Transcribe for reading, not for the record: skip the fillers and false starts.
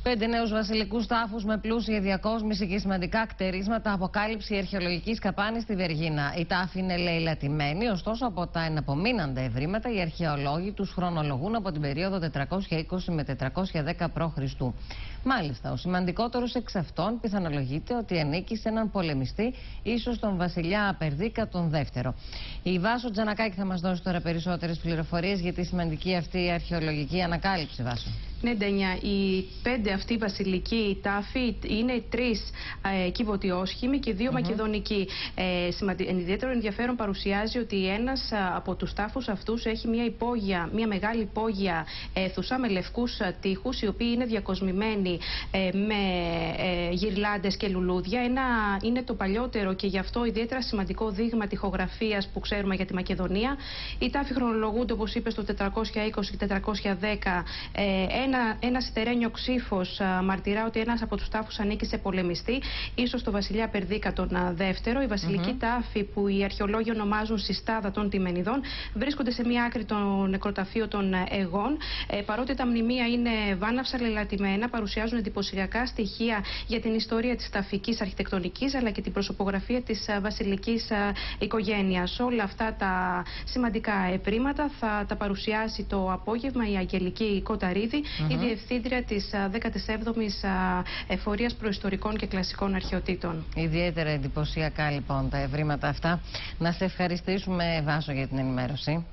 5 νέους βασιλικούς τάφους με πλούσια διακόσμηση και σημαντικά κτερίσματα αποκάλυψε η αρχαιολογική σκαπάνη στη Βεργίνα. Οι τάφοι είναι λαιλατημένοι, ωστόσο από τα εναπομείναντα ευρήματα οι αρχαιολόγοι τους χρονολογούν από την περίοδο 420 με 410 π.Χ. Μάλιστα, ο σημαντικότερος εξ αυτών πιθανολογείται ότι ανήκει σε έναν πολεμιστή, ίσως τον βασιλιά Απερδίκα τον δεύτερο. Η Βάσο Τζανακάκη θα μας δώσει τώρα περισσότερες πληροφορίες για τη σημαντική αυτή αρχαιολογική ανακάλυψη, Βάσο. Ναι, Ντένια, οι 5 αυτοί βασιλικοί τάφοι είναι 3 κυβωτιόσχημοι και 2 μακεδονικοί. Ιδιαίτερο ενδιαφέρον παρουσιάζει ότι ένας από τους τάφους αυτούς έχει μια μεγάλη υπόγεια αίθουσα με λευκούς τοίχους, οι οποίοι είναι διακοσμημένοι με γυρλάντες και λουλούδια. Είναι το παλιότερο και γι' αυτό ιδιαίτερα σημαντικό δείγμα τοιχογραφίας που ξέρουμε για τη Μακεδονία. Οι τάφοι χρονολογούνται, όπως είπες, το 420 και 410. Ένα σιτερένιο ξύφος μαρτυρά ότι ένας από τους τάφους ανήκει σε πολεμιστή, ίσως το βασιλιά Απερδίκα τον δεύτερο. Οι βασιλικοί τάφοι, που οι αρχαιολόγοι ονομάζουν συστάδα των Τιμενιδών, βρίσκονται σε μία άκρη το νεκροταφείο των Αιγών. Παρότι τα μνημεία είναι βάναυσα λαιλατημένα, παρουσιάζουν εντυπωσιακά στοιχεία για την ιστορία της ταφικής αρχιτεκτονικής αλλά και την προσωπογραφία της βασιλικής οικογένειας. Όλα αυτά τα σημαντικά ευρήματα θα τα παρουσιάσει το απόγευμα η Αγγελική Κοταρίδη, η διευθύντρια της 17ης Εφορίας Προϊστορικών και Κλασικών Αρχαιοτήτων. Ιδιαίτερα εντυπωσιακά λοιπόν τα ευρήματα αυτά. Να σε ευχαριστήσουμε, Βάσο, για την ενημέρωση.